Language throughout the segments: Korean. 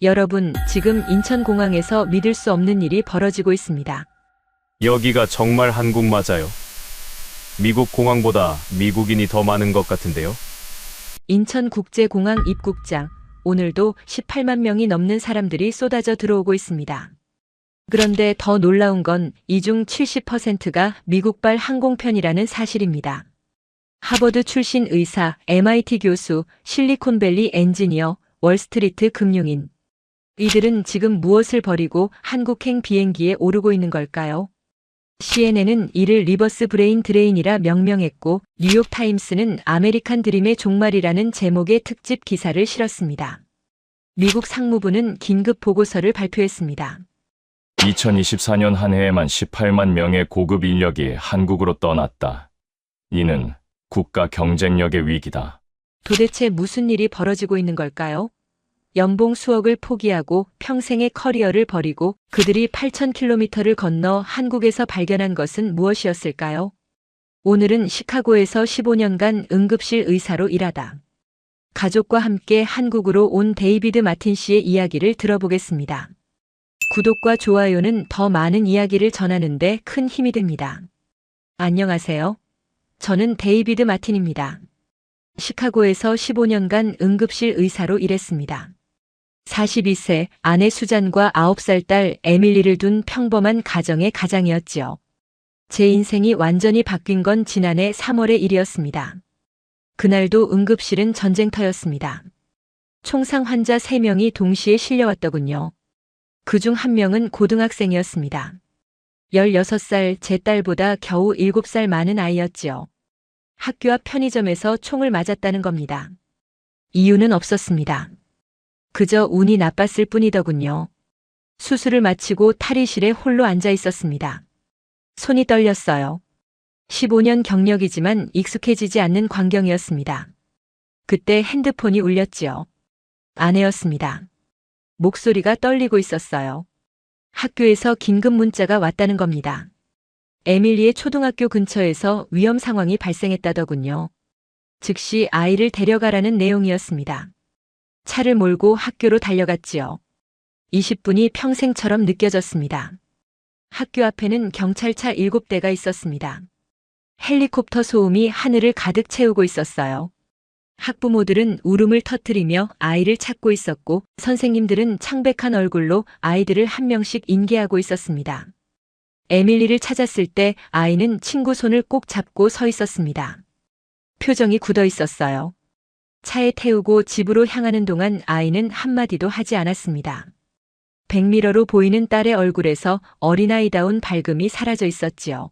여러분, 지금 인천공항에서 믿을 수 없는 일이 벌어지고 있습니다. 여기가 정말 한국 맞아요? 미국 공항보다 미국인이 더 많은 것 같은데요? 인천국제공항 입국장, 오늘도 18만 명이 넘는 사람들이 쏟아져 들어오고 있습니다. 그런데 더 놀라운 건 이 중 70%가 미국발 항공편이라는 사실입니다. 하버드 출신 의사, MIT 교수, 실리콘밸리 엔지니어, 월스트리트 금융인. 이들은 지금 무엇을 버리고 한국행 비행기에 오르고 있는 걸까요? CNN은 이를 리버스 브레인 드레인이라 명명했고, 뉴욕타임스는 아메리칸 드림의 종말이라는 제목의 특집 기사를 실었습니다. 미국 상무부는 긴급 보고서를 발표했습니다. 2024년 한 해에만 18만 명의 고급 인력이 한국으로 떠났다. 이는 국가 경쟁력의 위기다. 도대체 무슨 일이 벌어지고 있는 걸까요? 연봉 수억을 포기하고 평생의 커리어를 버리고 그들이 8,000km를 건너 한국에서 발견한 것은 무엇이었을까요? 오늘은 시카고에서 15년간 응급실 의사로 일하다 가족과 함께 한국으로 온 데이비드 마틴 씨의 이야기를 들어보겠습니다. 구독과 좋아요는 더 많은 이야기를 전하는데 큰 힘이 됩니다. 안녕하세요. 저는 데이비드 마틴입니다. 시카고에서 15년간 응급실 의사로 일했습니다. 42세 아내 수잔과 9살 딸 에밀리를 둔 평범한 가정의 가장이었지요. 제 인생이 완전히 바뀐 건 지난해 3월의 일이었습니다. 그날도 응급실은 전쟁터였습니다. 총상 환자 3명이 동시에 실려왔더군요. 그중 1명은 고등학생이었습니다. 16살 제 딸보다 겨우 7살 많은 아이였지요. 학교 앞 편의점에서 총을 맞았다는 겁니다. 이유는 없었습니다. 그저 운이 나빴을 뿐이더군요. 수술을 마치고 탈의실에 홀로 앉아 있었습니다. 손이 떨렸어요. 15년 경력이지만 익숙해지지 않는 광경이었습니다. 그때 핸드폰이 울렸지요. 아내였습니다. 목소리가 떨리고 있었어요. 학교에서 긴급 문자가 왔다는 겁니다. 에밀리의 초등학교 근처에서 위험 상황이 발생했다더군요. 즉시 아이를 데려가라는 내용이었습니다. 차를 몰고 학교로 달려갔지요. 20분이 평생처럼 느껴졌습니다. 학교 앞에는 경찰차 7대가 있었습니다. 헬리콥터 소음이 하늘을 가득 채우고 있었어요. 학부모들은 울음을 터뜨리며 아이를 찾고 있었고, 선생님들은 창백한 얼굴로 아이들을 한 명씩 인계하고 있었습니다. 에밀리를 찾았을 때 아이는 친구 손을 꼭 잡고 서 있었습니다. 표정이 굳어 있었어요. 차에 태우고 집으로 향하는 동안 아이는 한마디도 하지 않았습니다. 백미러로 보이는 딸의 얼굴에서 어린아이다운 밝음이 사라져 있었지요.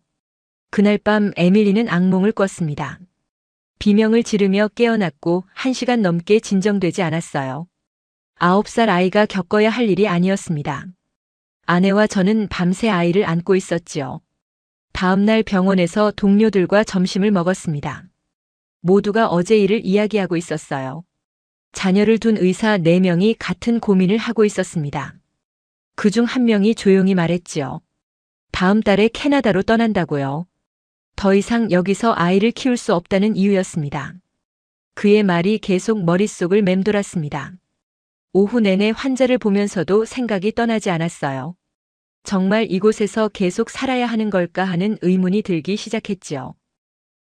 그날 밤 에밀리는 악몽을 꿨습니다. 비명을 지르며 깨어났고 1시간 넘게 진정되지 않았어요. 9살 아이가 겪어야 할 일이 아니었습니다. 아내와 저는 밤새 아이를 안고 있었지요. 다음날 병원에서 동료들과 점심을 먹었습니다. 모두가 어제 일을 이야기하고 있었어요. 자녀를 둔 의사 4명이 같은 고민을 하고 있었습니다. 그중 1명이 조용히 말했지요. 다음 달에 캐나다로 떠난다고요. 더 이상 여기서 아이를 키울 수 없다는 이유였습니다. 그의 말이 계속 머릿속을 맴돌았습니다. 오후 내내 환자를 보면서도 생각이 떠나지 않았어요. 정말 이곳에서 계속 살아야 하는 걸까 하는 의문이 들기 시작했지요.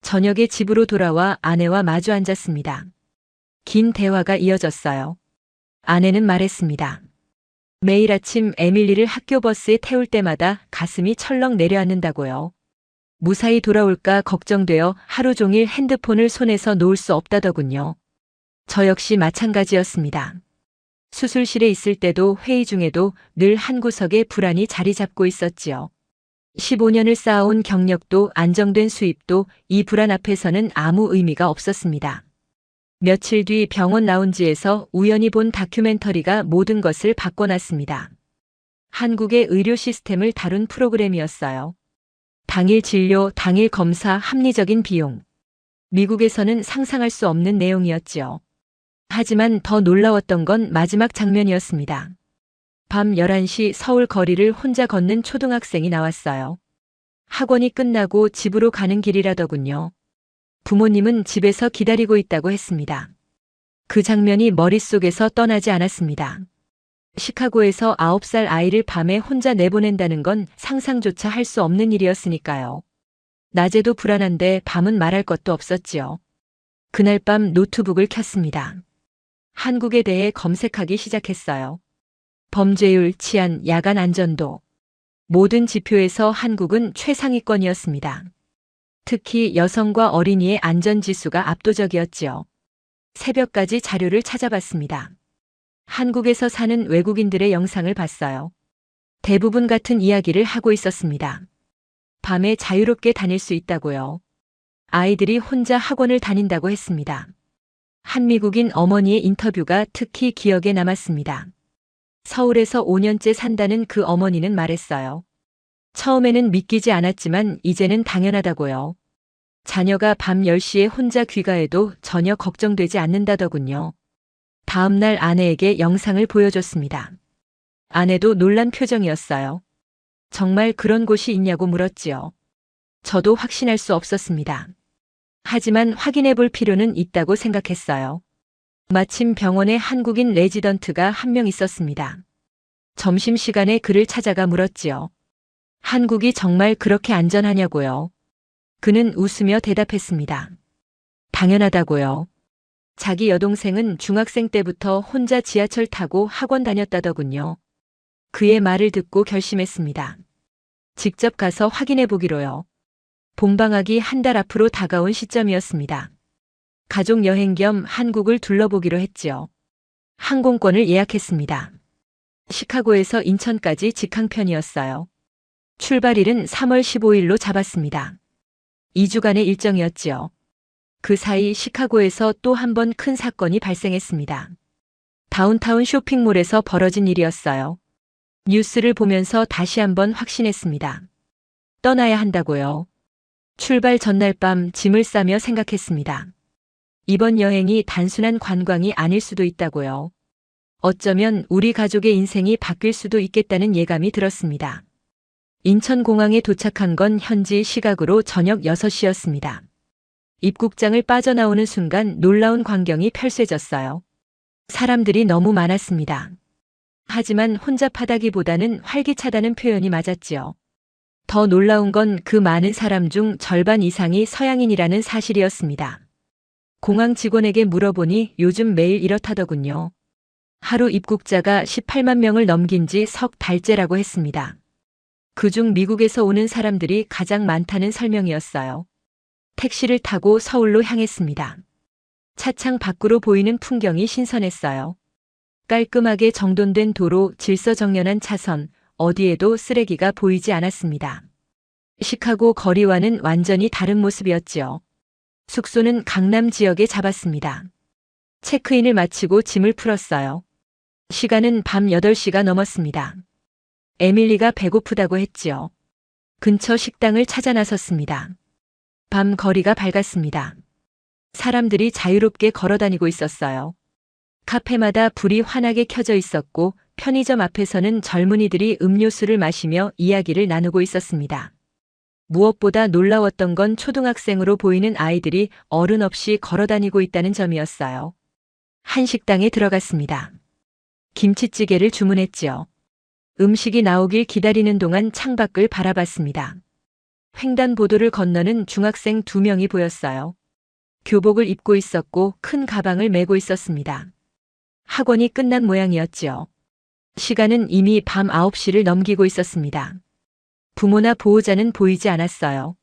저녁에 집으로 돌아와 아내와 마주 앉았습니다. 긴 대화가 이어졌어요. 아내는 말했습니다. 매일 아침 에밀리를 학교 버스에 태울 때마다 가슴이 철렁 내려앉는다고요. 무사히 돌아올까 걱정되어 하루 종일 핸드폰을 손에서 놓을 수 없다더군요. 저 역시 마찬가지였습니다. 수술실에 있을 때도 회의 중에도 늘 한 구석에 불안이 자리 잡고 있었지요. 15년을 쌓아온 경력도 안정된 수입도 이 불안 앞에서는 아무 의미가 없었습니다. 며칠 뒤 병원 라운지에서 우연히 본 다큐멘터리가 모든 것을 바꿔놨습니다. 한국의 의료 시스템을 다룬 프로그램이었어요. 당일 진료, 당일 검사, 합리적인 비용. 미국에서는 상상할 수 없는 내용이었지요. 하지만 더 놀라웠던 건 마지막 장면이었습니다. 밤 11시 서울 거리를 혼자 걷는 초등학생이 나왔어요. 학원이 끝나고 집으로 가는 길이라더군요. 부모님은 집에서 기다리고 있다고 했습니다. 그 장면이 머릿속에서 떠나지 않았습니다. 시카고에서 9살 아이를 밤에 혼자 내보낸다는 건 상상조차 할 수 없는 일이었으니까요. 낮에도 불안한데 밤은 말할 것도 없었지요. 그날 밤 노트북을 켰습니다. 한국에 대해 검색하기 시작했어요. 범죄율, 치안, 야간 안전도. 모든 지표에서 한국은 최상위권이었습니다. 특히 여성과 어린이의 안전지수가 압도적이었지요. 새벽까지 자료를 찾아봤습니다. 한국에서 사는 외국인들의 영상을 봤어요. 대부분 같은 이야기를 하고 있었습니다. 밤에 자유롭게 다닐 수 있다고요. 아이들이 혼자 학원을 다닌다고 했습니다. 한 미국인 어머니의 인터뷰가 특히 기억에 남았습니다. 서울에서 5년째 산다는 그 어머니는 말했어요. 처음에는 믿기지 않았지만 이제는 당연하다고요. 자녀가 밤 10시에 혼자 귀가해도 전혀 걱정되지 않는다더군요. 다음 날 아내에게 영상을 보여줬습니다. 아내도 놀란 표정이었어요. 정말 그런 곳이 있냐고 물었지요. 저도 확신할 수 없었습니다. 하지만 확인해 볼 필요는 있다고 생각했어요. 마침 병원에 한국인 레지던트가 한 명 있었습니다. 점심시간에 그를 찾아가 물었지요. 한국이 정말 그렇게 안전하냐고요. 그는 웃으며 대답했습니다. 당연하다고요. 자기 여동생은 중학생 때부터 혼자 지하철 타고 학원 다녔다더군요. 그의 말을 듣고 결심했습니다. 직접 가서 확인해 보기로요. 봄방학이 한 달 앞으로 다가온 시점이었습니다. 가족 여행 겸 한국을 둘러보기로 했지요. 항공권을 예약했습니다. 시카고에서 인천까지 직항편이었어요. 출발일은 3월 15일로 잡았습니다. 2주간의 일정이었지요. 그 사이 시카고에서 또 한 번 큰 사건이 발생했습니다. 다운타운 쇼핑몰에서 벌어진 일이었어요. 뉴스를 보면서 다시 한번 확신했습니다. 떠나야 한다고요. 출발 전날 밤 짐을 싸며 생각했습니다. 이번 여행이 단순한 관광이 아닐 수도 있다고요. 어쩌면 우리 가족의 인생이 바뀔 수도 있겠다는 예감이 들었습니다. 인천공항에 도착한 건 현지 시각으로 저녁 6시였습니다. 입국장을 빠져나오는 순간 놀라운 광경이 펼쳐졌어요. 사람들이 너무 많았습니다. 하지만 혼잡하다기보다는 활기차다는 표현이 맞았지요. 더 놀라운 건 그 많은 사람 중 절반 이상이 서양인이라는 사실이었습니다. 공항 직원에게 물어보니 요즘 매일 이렇다더군요. 하루 입국자가 18만 명을 넘긴 지 석 달째라고 했습니다. 그중 미국에서 오는 사람들이 가장 많다는 설명이었어요. 택시를 타고 서울로 향했습니다. 차창 밖으로 보이는 풍경이 신선했어요. 깔끔하게 정돈된 도로, 질서정연한 차선, 어디에도 쓰레기가 보이지 않았습니다. 시카고 거리와는 완전히 다른 모습이었지요. 숙소는 강남 지역에 잡았습니다. 체크인을 마치고 짐을 풀었어요. 시간은 밤 8시가 넘었습니다. 에밀리가 배고프다고 했지요. 근처 식당을 찾아 나섰습니다. 밤 거리가 밝았습니다. 사람들이 자유롭게 걸어다니고 있었어요. 카페마다 불이 환하게 켜져 있었고 편의점 앞에서는 젊은이들이 음료수를 마시며 이야기를 나누고 있었습니다. 무엇보다 놀라웠던 건 초등학생으로 보이는 아이들이 어른 없이 걸어다니고 있다는 점이었어요. 한 식당에 들어갔습니다. 김치찌개를 주문했지요. 음식이 나오길 기다리는 동안 창밖을 바라봤습니다. 횡단보도를 건너는 중학생 2명이 보였어요. 교복을 입고 있었고 큰 가방을 메고 있었습니다. 학원이 끝난 모양이었지요. 시간은 이미 밤 9시를 넘기고 있었습니다. 부모나 보호자는 보이지 않았어요.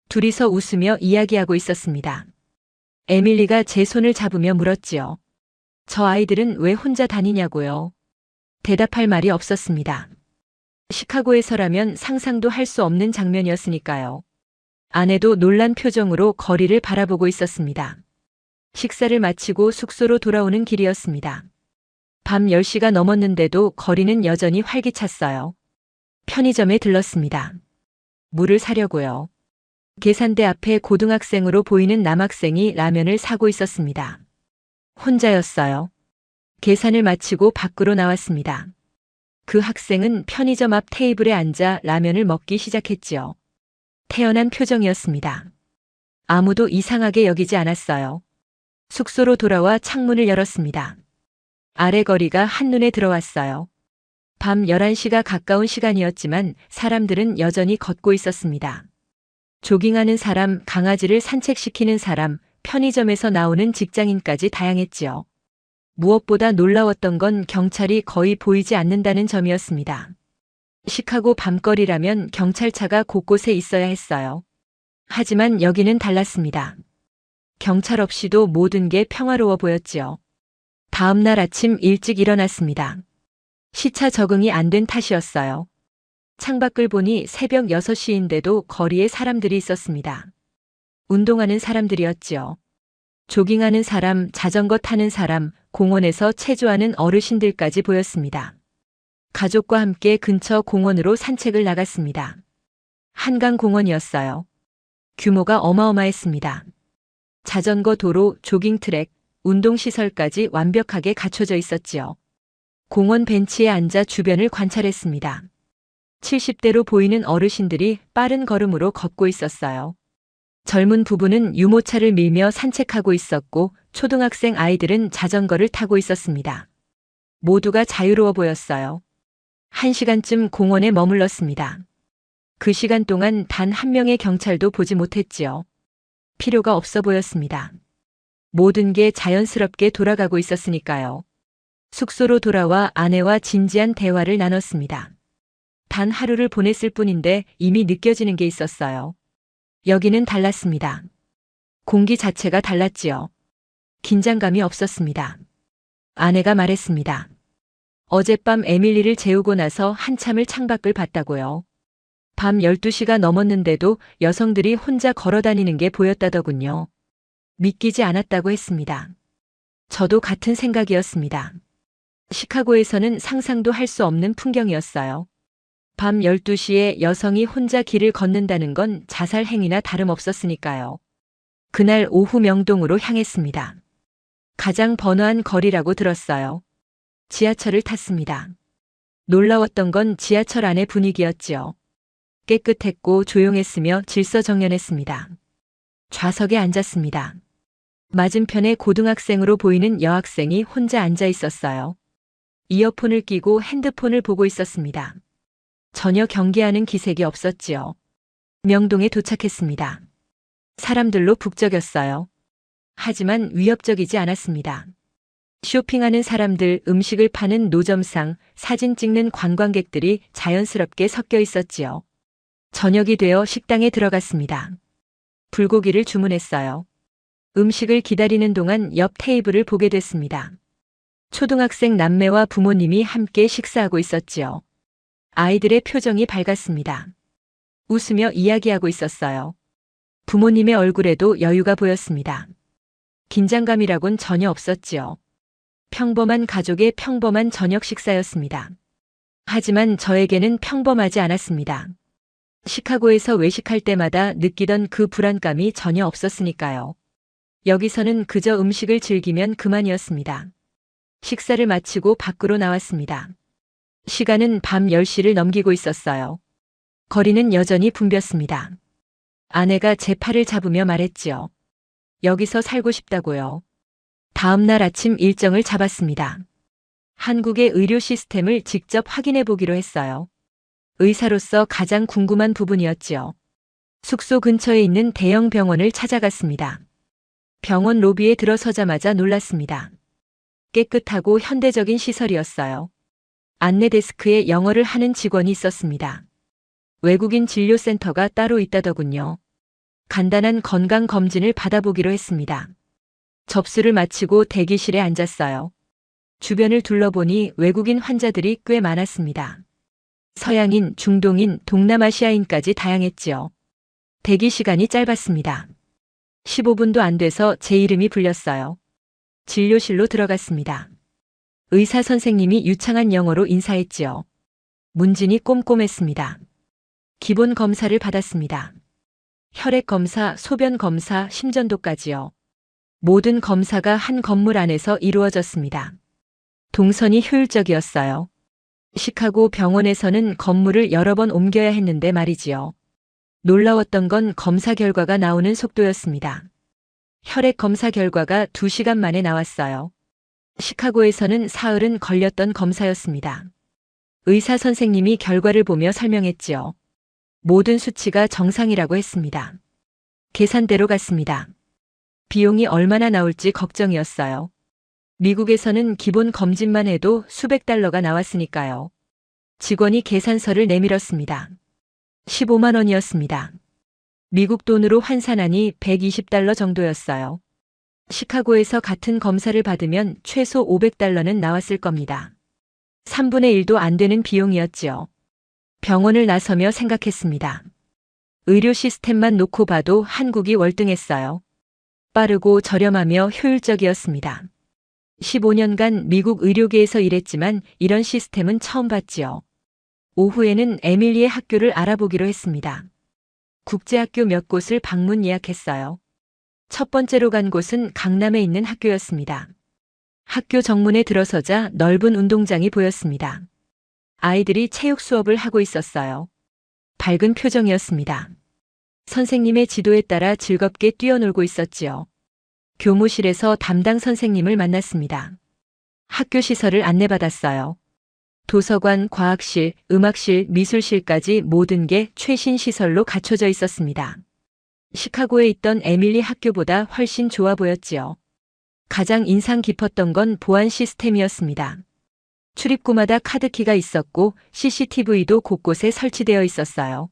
둘이서 웃으며 이야기하고 있었습니다. 에밀리가 제 손을 잡으며 물었지요. 저 아이들은 왜 혼자 다니냐고요. 대답할 말이 없었습니다. 시카고에서라면 상상도 할 수 없는 장면이었으니까요. 아내도 놀란 표정으로 거리를 바라보고 있었습니다. 식사를 마치고 숙소로 돌아오는 길이었습니다. 밤 10시가 넘었는데도 거리는 여전히 활기찼어요. 편의점에 들렀습니다. 물을 사려고요. 계산대 앞에 고등학생으로 보이는 남학생이 라면을 사고 있었습니다. 혼자였어요. 계산을 마치고 밖으로 나왔습니다. 그 학생은 편의점 앞 테이블에 앉아 라면을 먹기 시작했지요. 태연한 표정이었습니다. 아무도 이상하게 여기지 않았어요. 숙소로 돌아와 창문을 열었습니다. 아래 거리가 한눈에 들어왔어요. 밤 11시가 가까운 시간이었지만 사람들은 여전히 걷고 있었습니다. 조깅하는 사람, 강아지를 산책시키는 사람, 편의점에서 나오는 직장인까지 다양했지요. 무엇보다 놀라웠던 건 경찰이 거의 보이지 않는다는 점이었습니다. 시카고 밤거리라면 경찰차가 곳곳에 있어야 했어요. 하지만 여기는 달랐습니다. 경찰 없이도 모든 게 평화로워 보였지요. 다음 날 아침 일찍 일어났습니다. 시차 적응이 안 된 탓이었어요. 창밖을 보니 새벽 6시인데도 거리에 사람들이 있었습니다. 운동하는 사람들이었지요. 조깅하는 사람, 자전거 타는 사람, 공원에서 체조하는 어르신들까지 보였습니다. 가족과 함께 근처 공원으로 산책을 나갔습니다. 한강공원이었어요. 규모가 어마어마했습니다. 자전거 도로, 조깅 트랙, 운동시설까지 완벽하게 갖춰져 있었지요. 공원 벤치에 앉아 주변을 관찰했습니다. 70대로 보이는 어르신들이 빠른 걸음으로 걷고 있었어요. 젊은 부부는 유모차를 밀며 산책하고 있었고 초등학생 아이들은 자전거를 타고 있었습니다. 모두가 자유로워 보였어요. 1시간쯤 공원에 머물렀습니다. 그 시간 동안 단 한 명의 경찰도 보지 못했지요. 필요가 없어 보였습니다. 모든 게 자연스럽게 돌아가고 있었으니까요. 숙소로 돌아와 아내와 진지한 대화를 나눴습니다. 단 하루를 보냈을 뿐인데 이미 느껴지는 게 있었어요. 여기는 달랐습니다. 공기 자체가 달랐지요. 긴장감이 없었습니다. 아내가 말했습니다. 어젯밤 에밀리를 재우고 나서 한참을 창밖을 봤다고요. 밤 12시가 넘었는데도 여성들이 혼자 걸어다니는 게 보였다더군요. 믿기지 않았다고 했습니다. 저도 같은 생각이었습니다. 시카고에서는 상상도 할 수 없는 풍경이었어요. 밤 12시에 여성이 혼자 길을 걷는다는 건 자살 행위나 다름없었으니까요. 그날 오후 명동으로 향했습니다. 가장 번화한 거리라고 들었어요. 지하철을 탔습니다. 놀라웠던 건 지하철 안의 분위기였지요. 깨끗했고 조용했으며 질서정연했습니다. 좌석에 앉았습니다. 맞은편에 고등학생으로 보이는 여학생이 혼자 앉아 있었어요. 이어폰을 끼고 핸드폰을 보고 있었습니다. 전혀 경계하는 기색이 없었지요. 명동에 도착했습니다. 사람들로 북적였어요. 하지만 위협적이지 않았습니다. 쇼핑하는 사람들, 음식을 파는 노점상, 사진 찍는 관광객들이 자연스럽게 섞여 있었지요. 저녁이 되어 식당에 들어갔습니다. 불고기를 주문했어요. 음식을 기다리는 동안 옆 테이블을 보게 됐습니다. 초등학생 남매와 부모님이 함께 식사하고 있었지요. 아이들의 표정이 밝았습니다. 웃으며 이야기하고 있었어요. 부모님의 얼굴에도 여유가 보였습니다. 긴장감이라곤 전혀 없었지요. 평범한 가족의 평범한 저녁 식사였습니다. 하지만 저에게는 평범하지 않았습니다. 시카고에서 외식할 때마다 느끼던 그 불안감이 전혀 없었으니까요. 여기서는 그저 음식을 즐기면 그만이었습니다. 식사를 마치고 밖으로 나왔습니다. 시간은 밤 10시를 넘기고 있었어요. 거리는 여전히 붐볐습니다. 아내가 제 팔을 잡으며 말했지요. 여기서 살고 싶다고요. 다음 날 아침 일정을 잡았습니다. 한국의 의료 시스템을 직접 확인해 보기로 했어요. 의사로서 가장 궁금한 부분이었지요. 숙소 근처에 있는 대형 병원을 찾아갔습니다. 병원 로비에 들어서자마자 놀랐습니다. 깨끗하고 현대적인 시설이었어요. 안내 데스크에 영어를 하는 직원이 있었습니다. 외국인 진료센터가 따로 있다더군요. 간단한 건강 검진을 받아보기로 했습니다. 접수를 마치고 대기실에 앉았어요. 주변을 둘러보니 외국인 환자들이 꽤 많았습니다. 서양인, 중동인, 동남아시아인까지 다양했지요. 대기 시간이 짧았습니다. 15분도 안 돼서 제 이름이 불렸어요. 진료실로 들어갔습니다. 의사 선생님이 유창한 영어로 인사했지요. 문진이 꼼꼼했습니다. 기본 검사를 받았습니다. 혈액 검사, 소변 검사, 심전도까지요. 모든 검사가 한 건물 안에서 이루어졌습니다. 동선이 효율적이었어요. 시카고 병원에서는 건물을 여러 번 옮겨야 했는데 말이지요. 놀라웠던 건 검사 결과가 나오는 속도였습니다. 혈액 검사 결과가 2시간 만에 나왔어요. 시카고에서는 사흘은 걸렸던 검사였습니다. 의사 선생님이 결과를 보며 설명했지요. 모든 수치가 정상이라고 했습니다. 계산대로 갔습니다. 비용이 얼마나 나올지 걱정이었어요. 미국에서는 기본 검진만 해도 수백 달러가 나왔으니까요. 직원이 계산서를 내밀었습니다. 15만 원이었습니다. 미국 돈으로 환산하니 120달러 정도였어요. 시카고에서 같은 검사를 받으면 최소 500달러는 나왔을 겁니다. 3분의 1도 안 되는 비용이었지요. 병원을 나서며 생각했습니다. 의료 시스템만 놓고 봐도 한국이 월등했어요. 빠르고 저렴하며 효율적이었습니다. 15년간 미국 의료계에서 일했지만 이런 시스템은 처음 봤지요. 오후에는 에밀리의 학교를 알아보기로 했습니다. 국제학교 몇 곳을 방문 예약했어요. 첫 번째로 간 곳은 강남에 있는 학교였습니다. 학교 정문에 들어서자 넓은 운동장이 보였습니다. 아이들이 체육 수업을 하고 있었어요. 밝은 표정이었습니다. 선생님의 지도에 따라 즐겁게 뛰어놀고 있었지요. 교무실에서 담당 선생님을 만났습니다. 학교 시설을 안내받았어요. 도서관, 과학실, 음악실, 미술실까지 모든 게 최신 시설로 갖춰져 있었습니다. 시카고에 있던 에밀리 학교보다 훨씬 좋아 보였지요. 가장 인상 깊었던 건 보안 시스템이었습니다. 출입구마다 카드키가 있었고 CCTV도 곳곳에 설치되어 있었어요.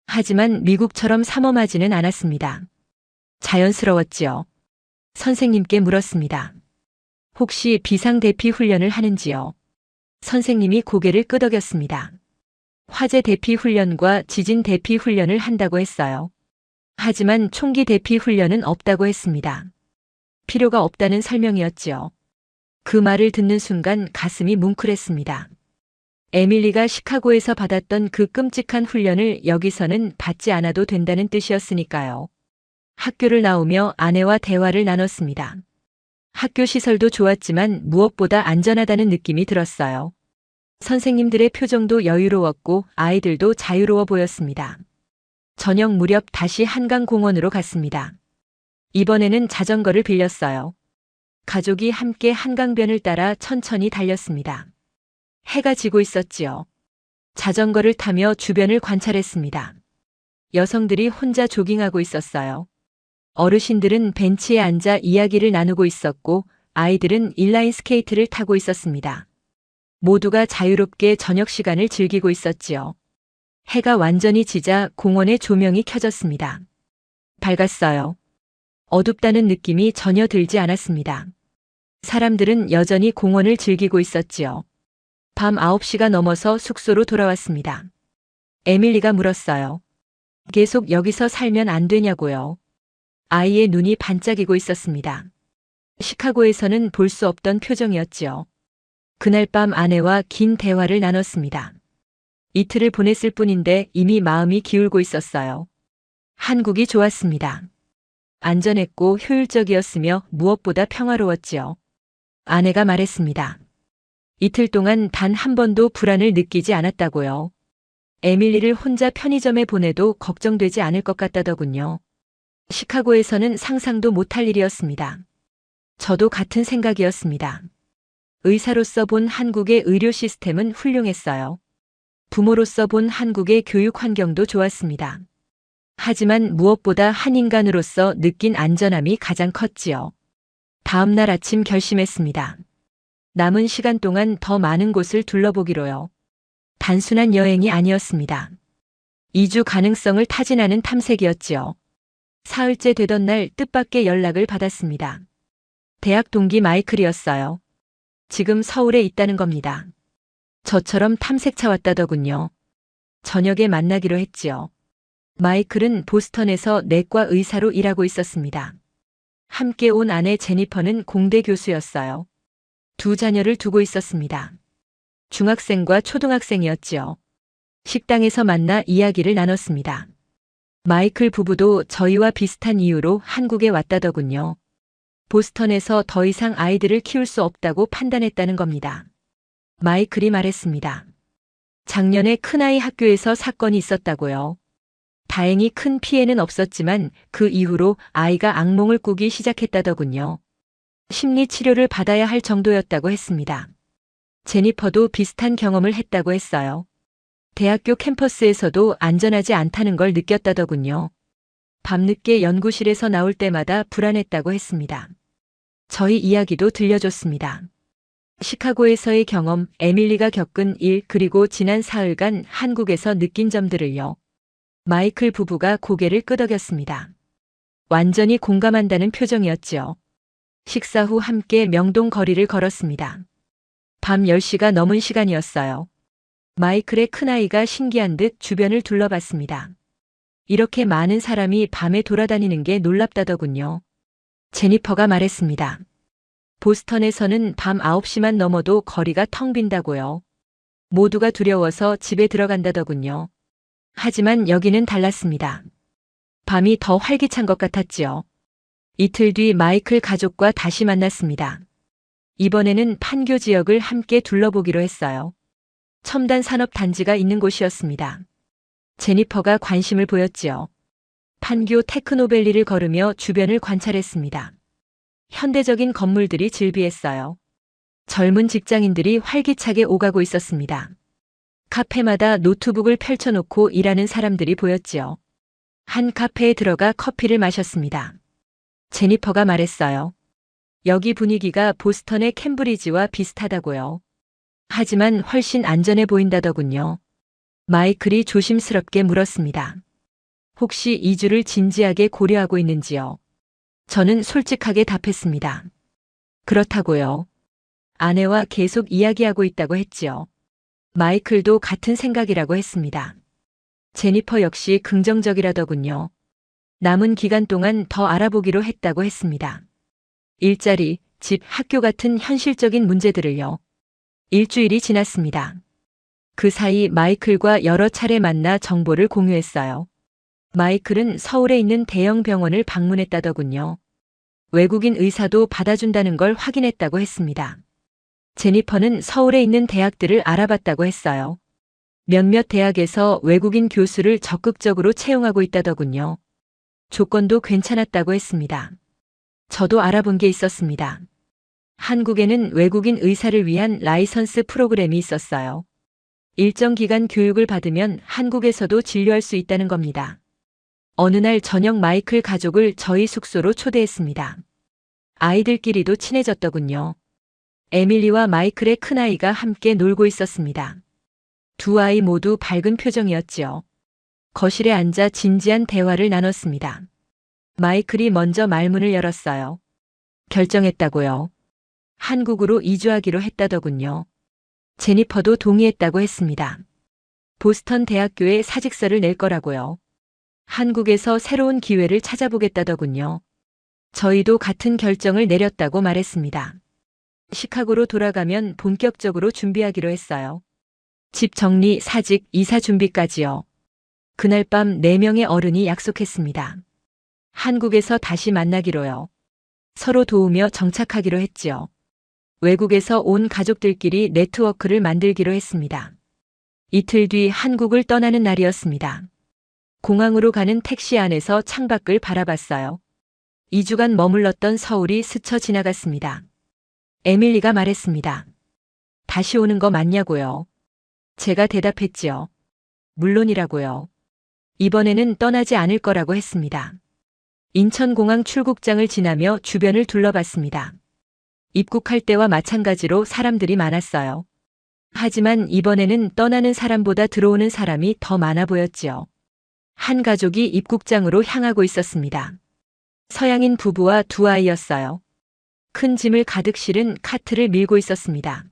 하지만 미국처럼 삼엄하지는 않았습니다. 자연스러웠지요. 선생님께 물었습니다. 혹시 비상대피 훈련을 하는지요? 선생님이 고개를 끄덕였습니다. 화재 대피 훈련과 지진 대피 훈련을 한다고 했어요. 하지만 총기 대피 훈련은 없다고 했습니다. 필요가 없다는 설명이었지요. 그 말을 듣는 순간 가슴이 뭉클했습니다. 에밀리가 시카고에서 받았던 그 끔찍한 훈련을 여기서는 받지 않아도 된다는 뜻이었으니까요. 학교를 나오며 아내와 대화를 나눴습니다. 학교 시설도 좋았지만 무엇보다 안전하다는 느낌이 들었어요. 선생님들의 표정도 여유로웠고 아이들도 자유로워 보였습니다. 저녁 무렵 다시 한강공원으로 갔습니다. 이번에는 자전거를 빌렸어요. 가족이 함께 한강변을 따라 천천히 달렸습니다. 해가 지고 있었지요. 자전거를 타며 주변을 관찰했습니다. 여성들이 혼자 조깅하고 있었어요. 어르신들은 벤치에 앉아 이야기를 나누고 있었고 아이들은 인라인 스케이트를 타고 있었습니다. 모두가 자유롭게 저녁 시간을 즐기고 있었지요. 해가 완전히 지자 공원의 조명이 켜졌습니다. 밝았어요. 어둡다는 느낌이 전혀 들지 않았습니다. 사람들은 여전히 공원을 즐기고 있었지요. 밤 9시가 넘어서 숙소로 돌아왔습니다. 에밀리가 물었어요. 계속 여기서 살면 안 되냐고요. 아이의 눈이 반짝이고 있었습니다. 시카고에서는 볼 수 없던 표정이었지요. 그날 밤 아내와 긴 대화를 나눴습니다. 이틀을 보냈을 뿐인데 이미 마음이 기울고 있었어요. 한국이 좋았습니다. 안전했고 효율적이었으며 무엇보다 평화로웠지요. 아내가 말했습니다. 이틀 동안 단 한 번도 불안을 느끼지 않았다고요. 에밀리를 혼자 편의점에 보내도 걱정되지 않을 것 같다더군요. 시카고에서는 상상도 못할 일이었습니다. 저도 같은 생각이었습니다. 의사로서 본 한국의 의료 시스템은 훌륭했어요. 부모로서 본 한국의 교육 환경도 좋았습니다. 하지만 무엇보다 한 인간으로서 느낀 안전함이 가장 컸지요. 다음 날 아침 결심했습니다. 남은 시간 동안 더 많은 곳을 둘러보기로요. 단순한 여행이 아니었습니다. 이주 가능성을 타진하는 탐색이었지요. 사흘째 되던 날 뜻밖의 연락을 받았습니다. 대학 동기 마이클이었어요. 지금 서울에 있다는 겁니다. 저처럼 탐색차 왔다더군요. 저녁에 만나기로 했지요. 마이클은 보스턴에서 내과 의사로 일하고 있었습니다. 함께 온 아내 제니퍼는 공대 교수였어요. 두 자녀를 두고 있었습니다. 중학생과 초등학생이었지요. 식당에서 만나 이야기를 나눴습니다. 마이클 부부도 저희와 비슷한 이유로 한국에 왔다더군요. 보스턴에서 더 이상 아이들을 키울 수 없다고 판단했다는 겁니다. 마이클이 말했습니다. 작년에 큰아이 학교에서 사건이 있었다고요. 다행히 큰 피해는 없었지만 그 이후로 아이가 악몽을 꾸기 시작했다더군요. 심리 치료를 받아야 할 정도였다고 했습니다. 제니퍼도 비슷한 경험을 했다고 했어요. 대학교 캠퍼스에서도 안전하지 않다는 걸 느꼈다더군요. 밤늦게 연구실에서 나올 때마다 불안했다고 했습니다. 저희 이야기도 들려줬습니다. 시카고에서의 경험, 에밀리가 겪은 일, 그리고 지난 사흘간 한국에서 느낀 점들을요. 마이클 부부가 고개를 끄덕였습니다. 완전히 공감한다는 표정이었지요. 식사 후 함께 명동 거리를 걸었습니다. 밤 10시가 넘은 시간이었어요. 마이클의 큰아이가 신기한 듯 주변을 둘러봤습니다. 이렇게 많은 사람이 밤에 돌아다니는 게 놀랍다더군요. 제니퍼가 말했습니다. 보스턴에서는 밤 9시만 넘어도 거리가 텅 빈다고요. 모두가 두려워서 집에 들어간다더군요. 하지만 여기는 달랐습니다. 밤이 더 활기찬 것 같았지요. 이틀 뒤 마이클 가족과 다시 만났습니다. 이번에는 판교 지역을 함께 둘러보기로 했어요. 첨단 산업 단지가 있는 곳이었습니다. 제니퍼가 관심을 보였지요. 판교 테크노밸리를 걸으며 주변을 관찰했습니다. 현대적인 건물들이 즐비했어요. 젊은 직장인들이 활기차게 오가고 있었습니다. 카페마다 노트북을 펼쳐놓고 일하는 사람들이 보였지요. 한 카페에 들어가 커피를 마셨습니다. 제니퍼가 말했어요. 여기 분위기가 보스턴의 캠브리지와 비슷하다고요. 하지만 훨씬 안전해 보인다더군요. 마이클이 조심스럽게 물었습니다. 혹시 이주를 진지하게 고려하고 있는지요? 저는 솔직하게 답했습니다. 그렇다고요. 아내와 계속 이야기하고 있다고 했지요. 마이클도 같은 생각이라고 했습니다. 제니퍼 역시 긍정적이라더군요. 남은 기간 동안 더 알아보기로 했다고 했습니다. 일자리, 집, 학교 같은 현실적인 문제들을요. 일주일이 지났습니다. 그 사이 마이클과 여러 차례 만나 정보를 공유했어요. 마이클은 서울에 있는 대형 병원을 방문했다더군요. 외국인 의사도 받아준다는 걸 확인했다고 했습니다. 제니퍼는 서울에 있는 대학들을 알아봤다고 했어요. 몇몇 대학에서 외국인 교수를 적극적으로 채용하고 있다더군요. 조건도 괜찮았다고 했습니다. 저도 알아본 게 있었습니다. 한국에는 외국인 의사를 위한 라이선스 프로그램이 있었어요. 일정 기간 교육을 받으면 한국에서도 진료할 수 있다는 겁니다. 어느 날 저녁 마이클 가족을 저희 숙소로 초대했습니다. 아이들끼리도 친해졌더군요. 에밀리와 마이클의 큰아이가 함께 놀고 있었습니다. 두 아이 모두 밝은 표정이었지요. 거실에 앉아 진지한 대화를 나눴습니다. 마이클이 먼저 말문을 열었어요. 결정했다고요. 한국으로 이주하기로 했다더군요. 제니퍼도 동의했다고 했습니다. 보스턴 대학교에 사직서를 낼 거라고요. 한국에서 새로운 기회를 찾아보겠다더군요. 저희도 같은 결정을 내렸다고 말했습니다. 시카고로 돌아가면 본격적으로 준비하기로 했어요. 집 정리, 사직, 이사 준비까지요. 그날 밤 4명의 어른이 약속했습니다. 한국에서 다시 만나기로요. 서로 도우며 정착하기로 했지요. 외국에서 온 가족들끼리 네트워크를 만들기로 했습니다. 이틀 뒤 한국을 떠나는 날이었습니다. 공항으로 가는 택시 안에서 창밖을 바라봤어요. 2주간 머물렀던 서울이 스쳐 지나갔습니다. 에밀리가 말했습니다. 다시 오는 거 맞냐고요? 제가 대답했지요. 물론이라고요. 이번에는 떠나지 않을 거라고 했습니다. 인천공항 출국장을 지나며 주변을 둘러봤습니다. 입국할 때와 마찬가지로 사람들이 많았어요. 하지만 이번에는 떠나는 사람보다 들어오는 사람이 더 많아 보였지요. 한 가족이 입국장으로 향하고 있었습니다. 서양인 부부와 두 아이였어요. 큰 짐을 가득 실은 카트를 밀고 있었습니다.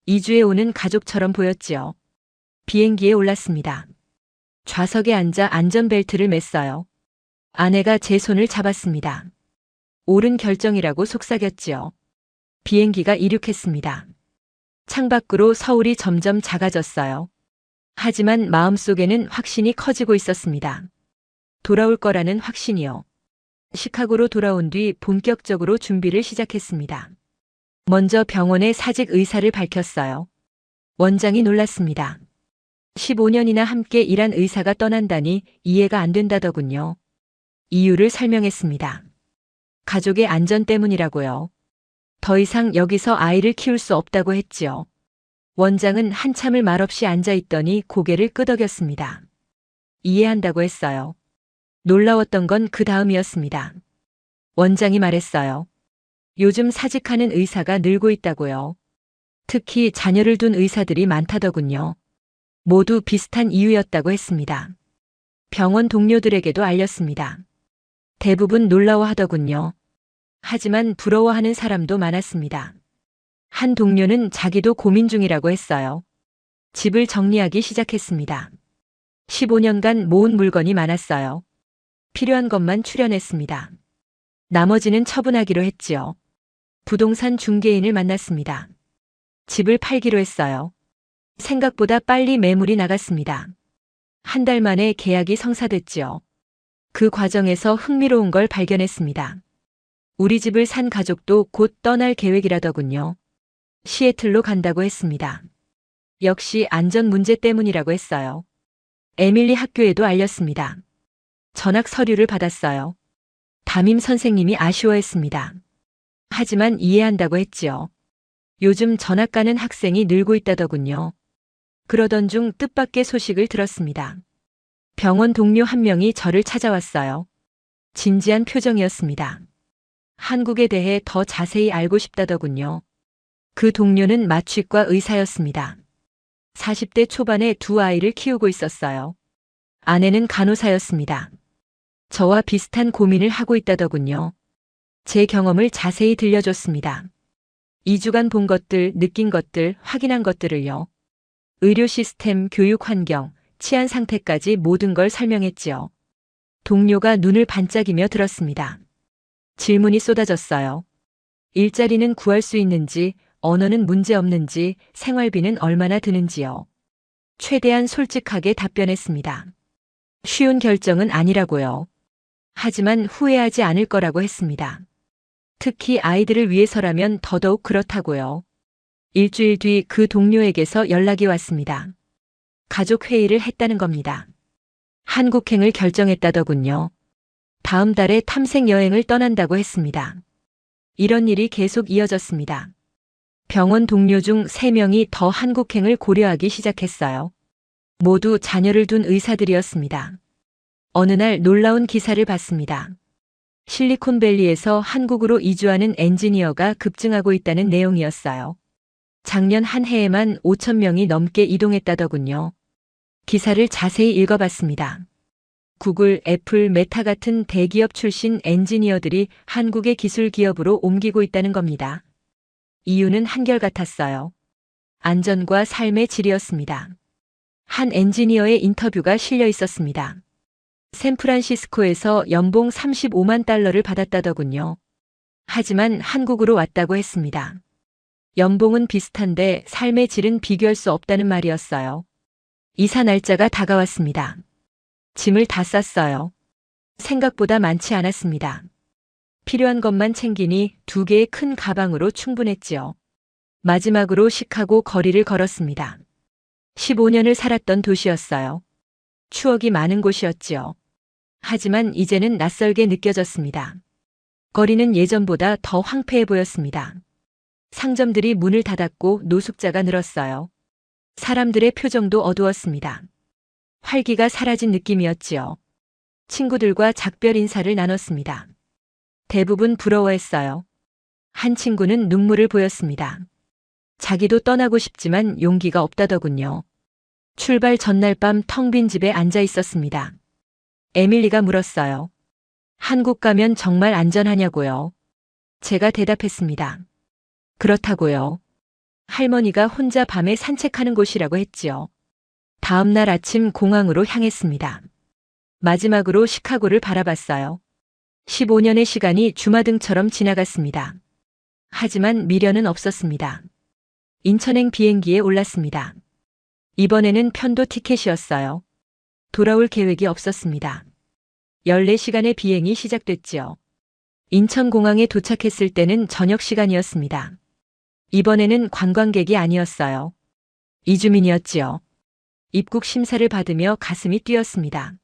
이주에 오는 가족처럼 보였지요. 비행기에 올랐습니다. 좌석에 앉아 안전벨트를 맸어요. 아내가 제 손을 잡았습니다. 옳은 결정이라고 속삭였지요. 비행기가 이륙했습니다. 창밖으로 서울이 점점 작아졌어요. 하지만 마음속에는 확신이 커지고 있었습니다. 돌아올 거라는 확신이요. 시카고로 돌아온 뒤 본격적으로 준비를 시작했습니다. 먼저 병원의 사직 의사를 밝혔어요. 원장이 놀랐습니다. 15년이나 함께 일한 의사가 떠난다니 이해가 안 된다더군요. 이유를 설명했습니다. 가족의 안전 때문이라고요. 더 이상 여기서 아이를 키울 수 없다고 했지요. 원장은 한참을 말없이 앉아 있더니 고개를 끄덕였습니다. 이해한다고 했어요. 놀라웠던 건 그 다음이었습니다. 원장이 말했어요. 요즘 사직하는 의사가 늘고 있다고요. 특히 자녀를 둔 의사들이 많다더군요. 모두 비슷한 이유였다고 했습니다. 병원 동료들에게도 알렸습니다. 대부분 놀라워하더군요. 하지만 부러워하는 사람도 많았습니다. 한 동료는 자기도 고민 중이라고 했어요. 집을 정리하기 시작했습니다. 15년간 모은 물건이 많았어요. 필요한 것만 출연했습니다. 나머지는 처분하기로 했지요. 부동산 중개인을 만났습니다. 집을 팔기로 했어요. 생각보다 빨리 매물이 나갔습니다. 한 달 만에 계약이 성사됐지요. 그 과정에서 흥미로운 걸 발견했습니다. 우리 집을 산 가족도 곧 떠날 계획이라더군요. 시애틀로 간다고 했습니다. 역시 안전 문제 때문이라고 했어요. 에밀리 학교에도 알렸습니다. 전학 서류를 받았어요. 담임 선생님이 아쉬워했습니다. 하지만 이해한다고 했지요. 요즘 전학 가는 학생이 늘고 있다더군요. 그러던 중 뜻밖의 소식을 들었습니다. 병원 동료 한 명이 저를 찾아왔어요. 진지한 표정이었습니다. 한국에 대해 더 자세히 알고 싶다더군요. 그 동료는 마취과 의사였습니다. 40대 초반에 두 아이를 키우고 있었어요. 아내는 간호사였습니다. 저와 비슷한 고민을 하고 있다더군요. 제 경험을 자세히 들려줬습니다. 2주간 본 것들, 느낀 것들, 확인한 것들을요. 의료 시스템, 교육 환경, 치안 상태까지 모든 걸 설명했지요. 동료가 눈을 반짝이며 들었습니다. 질문이 쏟아졌어요. 일자리는 구할 수 있는지, 언어는 문제 없는지, 생활비는 얼마나 드는지요. 최대한 솔직하게 답변했습니다. 쉬운 결정은 아니라고요. 하지만 후회하지 않을 거라고 했습니다. 특히 아이들을 위해서라면 더더욱 그렇다고요. 일주일 뒤 그 동료에게서 연락이 왔습니다. 가족 회의를 했다는 겁니다. 한국행을 결정했다더군요. 다음 달에 탐색 여행을 떠난다고 했습니다. 이런 일이 계속 이어졌습니다. 병원 동료 중 3명이 더 한국행을 고려하기 시작했어요. 모두 자녀를 둔 의사들이었습니다. 어느 날 놀라운 기사를 봤습니다. 실리콘밸리에서 한국으로 이주하는 엔지니어가 급증하고 있다는 내용이었어요. 작년 한 해에만 5천 명이 넘게 이동했다더군요. 기사를 자세히 읽어봤습니다. 구글, 애플, 메타 같은 대기업 출신 엔지니어들이 한국의 기술 기업으로 옮기고 있다는 겁니다. 이유는 한결같았어요. 안전과 삶의 질이었습니다. 한 엔지니어의 인터뷰가 실려 있었습니다. 샌프란시스코에서 연봉 35만 달러를 받았다더군요. 하지만 한국으로 왔다고 했습니다. 연봉은 비슷한데 삶의 질은 비교할 수 없다는 말이었어요. 이사 날짜가 다가왔습니다. 짐을 다 쌌어요. 생각보다 많지 않았습니다. 필요한 것만 챙기니 2개의 큰 가방으로 충분했지요. 마지막으로 시카고 거리를 걸었습니다. 15년을 살았던 도시였어요. 추억이 많은 곳이었지요. 하지만 이제는 낯설게 느껴졌습니다. 거리는 예전보다 더 황폐해 보였습니다. 상점들이 문을 닫았고 노숙자가 늘었어요. 사람들의 표정도 어두웠습니다. 활기가 사라진 느낌이었지요. 친구들과 작별 인사를 나눴습니다. 대부분 부러워했어요. 한 친구는 눈물을 보였습니다. 자기도 떠나고 싶지만 용기가 없다더군요. 출발 전날 밤 텅 빈 집에 앉아 있었습니다. 에밀리가 물었어요. 한국 가면 정말 안전하냐고요. 제가 대답했습니다. 그렇다고요. 할머니가 혼자 밤에 산책하는 곳이라고 했지요. 다음 날 아침 공항으로 향했습니다. 마지막으로 시카고를 바라봤어요. 15년의 시간이 주마등처럼 지나갔습니다. 하지만 미련은 없었습니다. 인천행 비행기에 올랐습니다. 이번에는 편도 티켓이었어요. 돌아올 계획이 없었습니다. 14시간의 비행이 시작됐지요. 인천공항에 도착했을 때는 저녁 시간이었습니다. 이번에는 관광객이 아니었어요. 이주민이었지요. 입국 심사를 받으며 가슴이 뛰었습니다.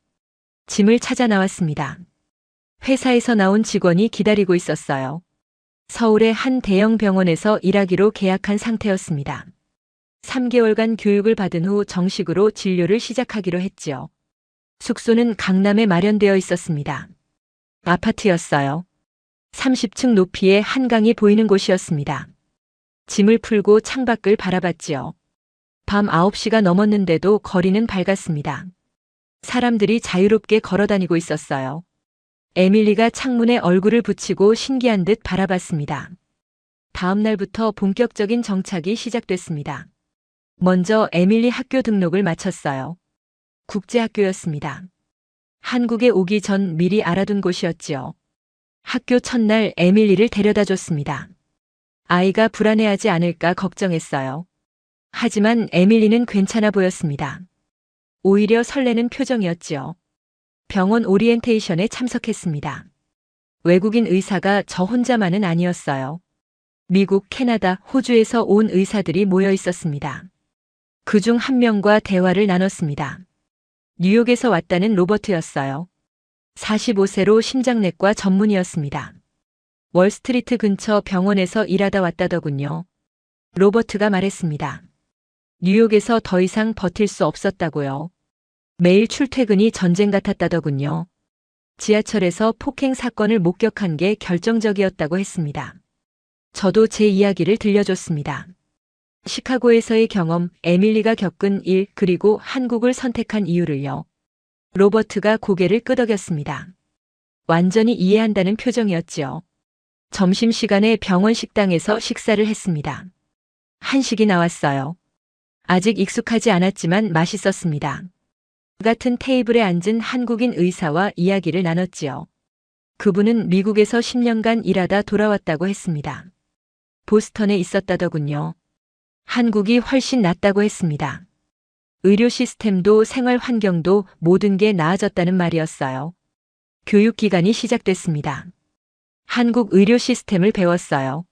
짐을 찾아 나왔습니다. 회사에서 나온 직원이 기다리고 있었어요. 서울의 한 대형 병원에서 일하기로 계약한 상태였습니다. 3개월간 교육을 받은 후 정식으로 진료를 시작하기로 했지요. 숙소는 강남에 마련되어 있었습니다. 아파트였어요. 30층 높이의 한강이 보이는 곳이었습니다. 짐을 풀고 창밖을 바라봤지요. 밤 9시가 넘었는데도 거리는 밝았습니다. 사람들이 자유롭게 걸어다니고 있었어요. 에밀리가 창문에 얼굴을 붙이고 신기한 듯 바라봤습니다. 다음 날부터 본격적인 정착이 시작됐습니다. 먼저 에밀리 학교 등록을 마쳤어요. 국제학교였습니다. 한국에 오기 전 미리 알아둔 곳이었지요. 학교 첫날 에밀리를 데려다 줬습니다. 아이가 불안해하지 않을까 걱정했어요. 하지만 에밀리는 괜찮아 보였습니다. 오히려 설레는 표정이었지요. 병원 오리엔테이션에 참석했습니다. 외국인 의사가 저 혼자만은 아니었어요. 미국, 캐나다, 호주에서 온 의사들이 모여 있었습니다. 그중 한 명과 대화를 나눴습니다. 뉴욕에서 왔다는 로버트였어요. 45세로 심장내과 전문의였습니다. 월스트리트 근처 병원에서 일하다 왔다더군요. 로버트가 말했습니다. 뉴욕에서 더 이상 버틸 수 없었다고요. 매일 출퇴근이 전쟁 같았다더군요. 지하철에서 폭행 사건을 목격한 게 결정적이었다고 했습니다. 저도 제 이야기를 들려줬습니다. 시카고에서의 경험, 에밀리가 겪은 일, 그리고 한국을 선택한 이유를요. 로버트가 고개를 끄덕였습니다. 완전히 이해한다는 표정이었지요. 점심시간에 병원 식당에서 식사를 했습니다. 한식이 나왔어요. 아직 익숙하지 않았지만 맛있었습니다. 같은 테이블에 앉은 한국인 의사와 이야기를 나눴지요. 그분은 미국에서 10년간 일하다 돌아왔다고 했습니다. 보스턴에 있었다더군요. 한국이 훨씬 낫다고 했습니다. 의료 시스템도 생활 환경도 모든 게 나아졌다는 말이었어요. 교육기간이 시작됐습니다. 한국 의료 시스템을 배웠어요.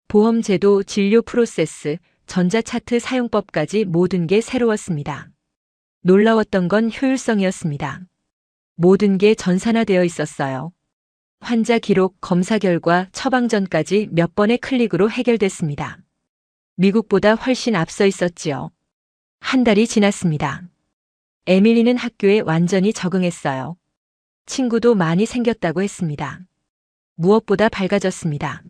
보험제도, 진료 프로세스, 전자차트 사용법까지 모든 게 새로웠습니다. 놀라웠던 건 효율성이었습니다. 모든 게 전산화되어 있었어요. 환자 기록, 검사 결과, 처방 전까지 몇 번의 클릭으로 해결됐습니다. 미국보다 훨씬 앞서 있었지요. 한 달이 지났습니다. 에밀리는 학교에 완전히 적응했어요. 친구도 많이 생겼다고 했습니다. 무엇보다 밝아졌습니다.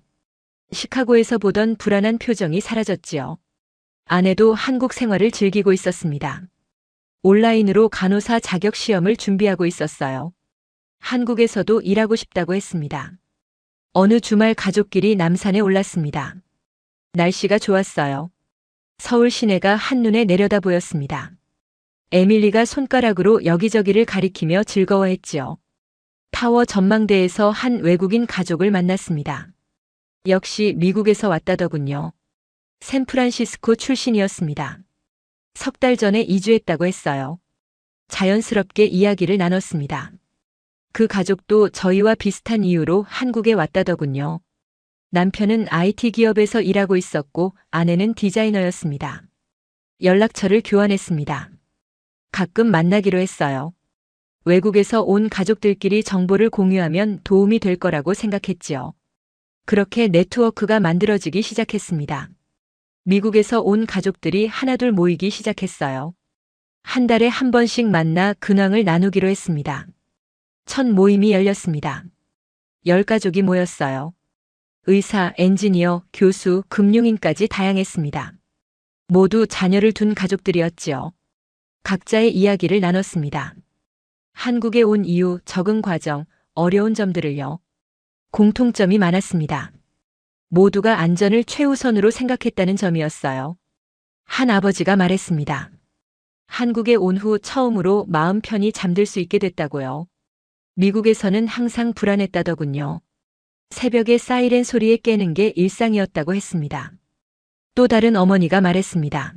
시카고에서 보던 불안한 표정이 사라졌지요. 아내도 한국 생활을 즐기고 있었습니다. 온라인으로 간호사 자격 시험을 준비하고 있었어요. 한국에서도 일하고 싶다고 했습니다. 어느 주말 가족끼리 남산에 올랐습니다. 날씨가 좋았어요. 서울 시내가 한눈에 내려다 보였습니다. 에밀리가 손가락으로 여기저기를 가리키며 즐거워했지요. 타워 전망대에서 한 외국인 가족을 만났습니다. 역시 미국에서 왔다더군요. 샌프란시스코 출신이었습니다. 석 달 전에 이주했다고 했어요. 자연스럽게 이야기를 나눴습니다. 그 가족도 저희와 비슷한 이유로 한국에 왔다더군요. 남편은 IT 기업에서 일하고 있었고 아내는 디자이너였습니다. 연락처를 교환했습니다. 가끔 만나기로 했어요. 외국에서 온 가족들끼리 정보를 공유하면 도움이 될 거라고 생각했지요. 그렇게 네트워크가 만들어지기 시작했습니다. 미국에서 온 가족들이 하나둘 모이기 시작했어요. 한 달에 한 번씩 만나 근황을 나누기로 했습니다. 첫 모임이 열렸습니다. 10가족이 모였어요. 의사, 엔지니어, 교수, 금융인까지 다양했습니다. 모두 자녀를 둔 가족들이었지요. 각자의 이야기를 나눴습니다. 한국에 온 이유, 적응 과정, 어려운 점들을요. 공통점이 많았습니다. 모두가 안전을 최우선으로 생각했다는 점이었어요. 한 아버지가 말했습니다. 한국에 온 후 처음으로 마음 편히 잠들 수 있게 됐다고요. 미국에서는 항상 불안했다더군요. 새벽에 사이렌 소리에 깨는 게 일상이었다고 했습니다. 또 다른 어머니가 말했습니다.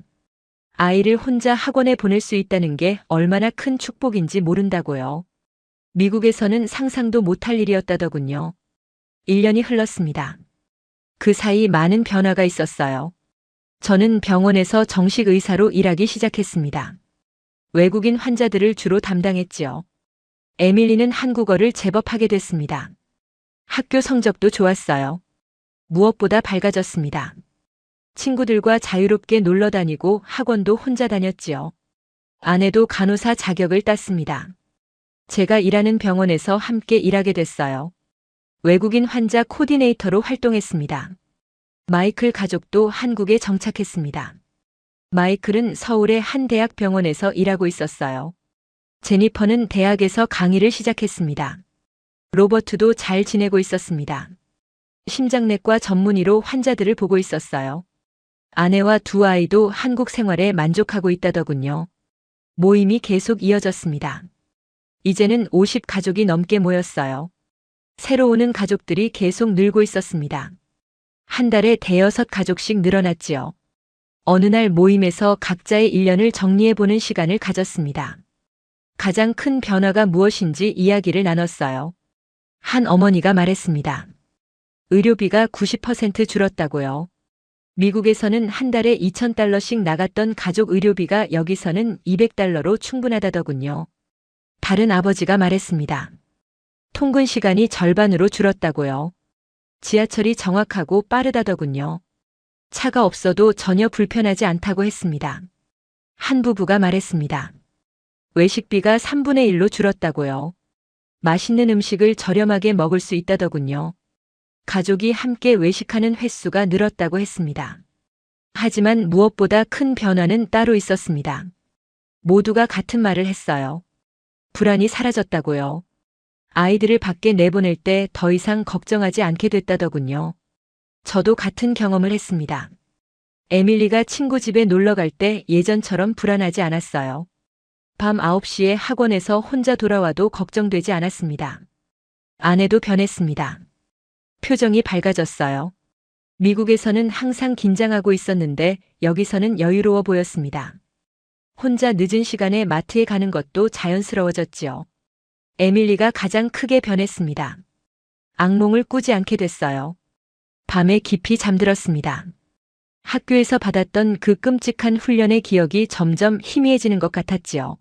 아이를 혼자 학원에 보낼 수 있다는 게 얼마나 큰 축복인지 모른다고요. 미국에서는 상상도 못할 일이었다더군요. 1년이 흘렀습니다. 그 사이 많은 변화가 있었어요. 저는 병원에서 정식 의사로 일하기 시작했습니다. 외국인 환자들을 주로 담당했지요. 에밀리는 한국어를 제법 하게 됐습니다. 학교 성적도 좋았어요. 무엇보다 밝아졌습니다. 친구들과 자유롭게 놀러 다니고 학원도 혼자 다녔지요. 아내도 간호사 자격을 땄습니다. 제가 일하는 병원에서 함께 일하게 됐어요. 외국인 환자 코디네이터로 활동했습니다. 마이클 가족도 한국에 정착했습니다. 마이클은 서울의 한 대학 병원에서 일하고 있었어요. 제니퍼는 대학에서 강의를 시작했습니다. 로버트도 잘 지내고 있었습니다. 심장내과 전문의로 환자들을 보고 있었어요. 아내와 두 아이도 한국 생활에 만족하고 있다더군요. 모임이 계속 이어졌습니다. 이제는 50 가족이 넘게 모였어요. 새로 오는 가족들이 계속 늘고 있었습니다. 한 달에 대여섯 가족씩 늘어났지요. 어느 날 모임에서 각자의 일년을 정리해보는 시간을 가졌습니다. 가장 큰 변화가 무엇인지 이야기를 나눴어요. 한 어머니가 말했습니다. 의료비가 90% 줄었다고요. 미국에서는 한 달에 $2,000씩 나갔던 가족 의료비가 여기서는 $200로 충분하다더군요. 다른 아버지가 말했습니다. 통근 시간이 절반으로 줄었다고요. 지하철이 정확하고 빠르다더군요. 차가 없어도 전혀 불편하지 않다고 했습니다. 한 부부가 말했습니다. 외식비가 3분의 1로 줄었다고요. 맛있는 음식을 저렴하게 먹을 수 있다더군요. 가족이 함께 외식하는 횟수가 늘었다고 했습니다. 하지만 무엇보다 큰 변화는 따로 있었습니다. 모두가 같은 말을 했어요. 불안이 사라졌다고요. 아이들을 밖에 내보낼 때 더 이상 걱정하지 않게 됐다더군요. 저도 같은 경험을 했습니다. 에밀리가 친구 집에 놀러 갈 때 예전처럼 불안하지 않았어요. 밤 9시에 학원에서 혼자 돌아와도 걱정되지 않았습니다. 아내도 변했습니다. 표정이 밝아졌어요. 미국에서는 항상 긴장하고 있었는데 여기서는 여유로워 보였습니다. 혼자 늦은 시간에 마트에 가는 것도 자연스러워졌지요. 에밀리가 가장 크게 변했습니다. 악몽을 꾸지 않게 됐어요. 밤에 깊이 잠들었습니다. 학교에서 받았던 그 끔찍한 훈련의 기억이 점점 희미해지는 것 같았지요.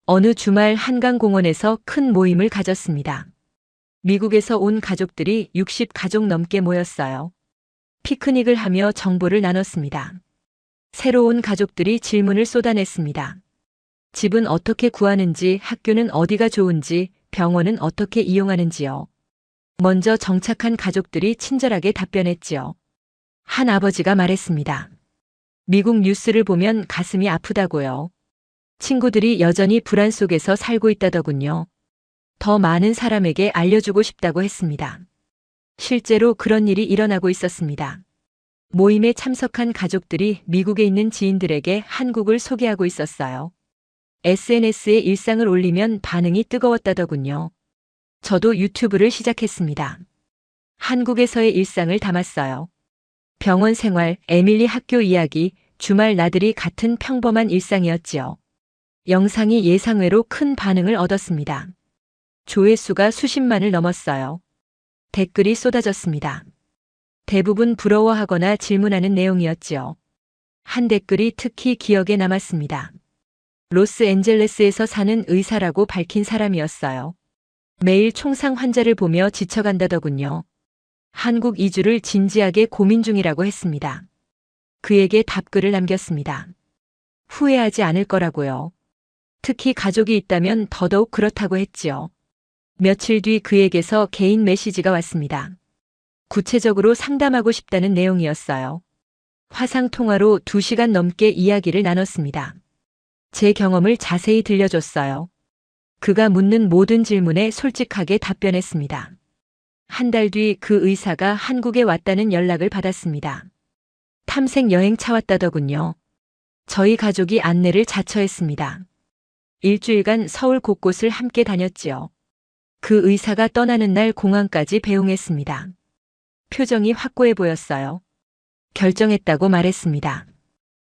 어느 주말 한강공원에서 큰 모임을 가졌습니다. 미국에서 온 가족들이 60 가족 넘게 모였어요. 피크닉을 하며 정보를 나눴습니다. 새로운 가족들이 질문을 쏟아냈습니다. 집은 어떻게 구하는지, 학교는 어디가 좋은지, 병원은 어떻게 이용하는지요. 먼저 정착한 가족들이 친절하게 답변했지요. 한 아버지가 말했습니다. 미국 뉴스를 보면 가슴이 아프다고요. 친구들이 여전히 불안 속에서 살고 있다더군요. 더 많은 사람에게 알려주고 싶다고 했습니다. 실제로 그런 일이 일어나고 있었습니다. 모임에 참석한 가족들이 미국에 있는 지인들에게 한국을 소개하고 있었어요. SNS에 일상을 올리면 반응이 뜨거웠다더군요. 저도 유튜브를 시작했습니다. 한국에서의 일상을 담았어요. 병원 생활, 에밀리 학교 이야기, 주말 나들이 같은 평범한 일상이었지요. 영상이 예상외로 큰 반응을 얻었습니다. 조회수가 수십만을 넘었어요. 댓글이 쏟아졌습니다. 대부분 부러워하거나 질문하는 내용이었지요. 한 댓글이 특히 기억에 남았습니다. 로스앤젤레스에서 사는 의사라고 밝힌 사람이었어요. 매일 총상 환자를 보며 지쳐간다더군요. 한국 이주를 진지하게 고민 중이라고 했습니다. 그에게 답글을 남겼습니다. 후회하지 않을 거라고요. 특히 가족이 있다면 더더욱 그렇다고 했지요. 며칠 뒤 그에게서 개인 메시지가 왔습니다. 구체적으로 상담하고 싶다는 내용이었어요. 화상통화로 2시간 넘게 이야기를 나눴습니다. 제 경험을 자세히 들려줬어요. 그가 묻는 모든 질문에 솔직하게 답변했습니다. 한 달 뒤 그 의사가 한국에 왔다는 연락을 받았습니다. 탐색 여행 차 왔다더군요. 저희 가족이 안내를 자처했습니다. 일주일간 서울 곳곳을 함께 다녔지요. 그 의사가 떠나는 날 공항까지 배웅했습니다. 표정이 확고해 보였어요. 결정했다고 말했습니다.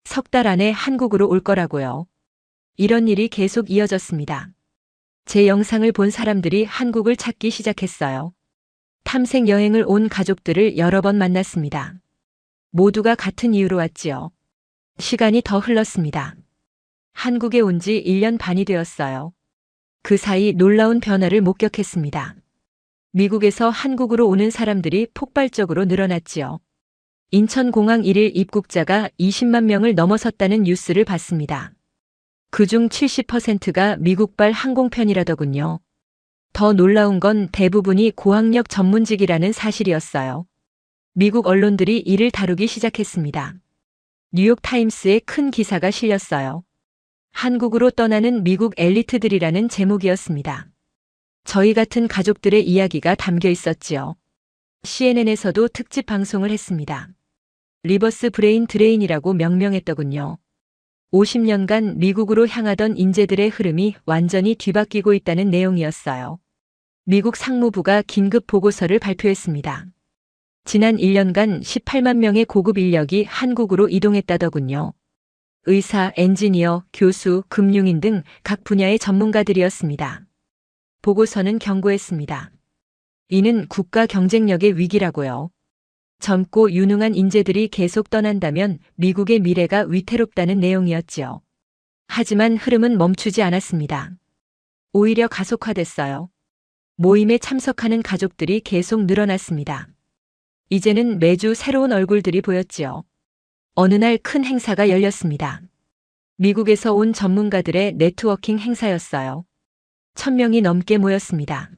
3달 안에 한국으로 올 거라고요. 이런 일이 계속 이어졌습니다. 제 영상을 본 사람들이 한국을 찾기 시작했어요. 탐색 여행을 온 가족들을 여러 번 만났습니다. 모두가 같은 이유로 왔지요. 시간이 더 흘렀습니다. 한국에 온 지 1년 반이 되었어요. 그 사이 놀라운 변화를 목격했습니다. 미국에서 한국으로 오는 사람들이 폭발적으로 늘어났지요. 인천공항 1일 입국자가 20만 명을 넘어섰다는 뉴스를 봤습니다. 그중 70%가 미국발 항공편이라더군요. 더 놀라운 건 대부분이 고학력 전문직이라는 사실이었어요. 미국 언론들이 이를 다루기 시작했습니다. 뉴욕타임스에 큰 기사가 실렸어요. 한국으로 떠나는 미국 엘리트들이라는 제목이었습니다. 저희 같은 가족들의 이야기가 담겨 있었지요. CNN에서도 특집 방송을 했습니다. 리버스 브레인 드레인이라고 명명했더군요. 50년간 미국으로 향하던 인재들의 흐름이 완전히 뒤바뀌고 있다는 내용이었어요. 미국 상무부가 긴급 보고서를 발표했습니다. 지난 1년간 18만 명의 고급 인력이 한국으로 이동했다더군요. 의사, 엔지니어, 교수, 금융인 등 각 분야의 전문가들이었습니다. 보고서는 경고했습니다. 이는 국가 경쟁력의 위기라고요. 젊고 유능한 인재들이 계속 떠난다면 미국의 미래가 위태롭다는 내용이었지요. 하지만 흐름은 멈추지 않았습니다. 오히려 가속화됐어요. 모임에 참석하는 가족들이 계속 늘어났습니다. 이제는 매주 새로운 얼굴들이 보였지요. 어느 날 큰 행사가 열렸습니다. 미국에서 온 전문가들의 네트워킹 행사였어요. 1000명이 넘게 모였습니다.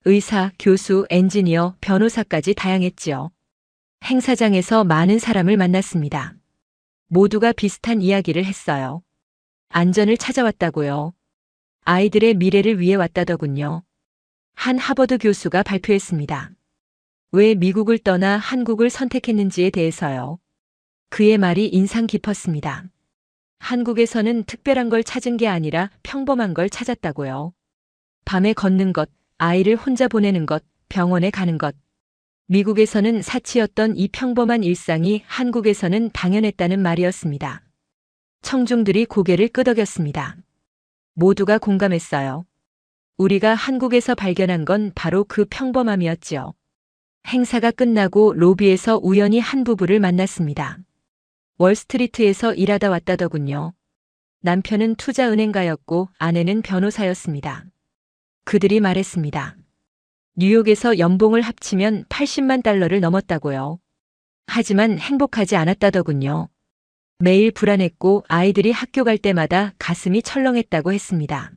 의사, 교수, 엔지니어, 변호사까지 다양했지요. 행사장에서 많은 사람을 만났습니다. 모두가 비슷한 이야기를 했어요. 안전을 찾아왔다고요. 아이들의 미래를 위해 왔다더군요. 한 하버드 교수가 발표했습니다. 왜 미국을 떠나 한국을 선택했는지에 대해서요. 그의 말이 인상 깊었습니다. 한국에서는 특별한 걸 찾은 게 아니라 평범한 걸 찾았다고요. 밤에 걷는 것, 아이를 혼자 보내는 것, 병원에 가는 것. 미국에서는 사치였던 이 평범한 일상이 한국에서는 당연했다는 말이었습니다. 청중들이 고개를 끄덕였습니다. 모두가 공감했어요. 우리가 한국에서 발견한 건 바로 그 평범함이었지요. 행사가 끝나고 로비에서 우연히 한 부부를 만났습니다. 월스트리트에서 일하다 왔다더군요. 남편은 투자은행가였고 아내는 변호사였습니다. 그들이 말했습니다. 뉴욕에서 연봉을 합치면 80만 달러를 넘었다고요. 하지만 행복하지 않았다더군요. 매일 불안했고 아이들이 학교 갈 때마다 가슴이 철렁했다고 했습니다.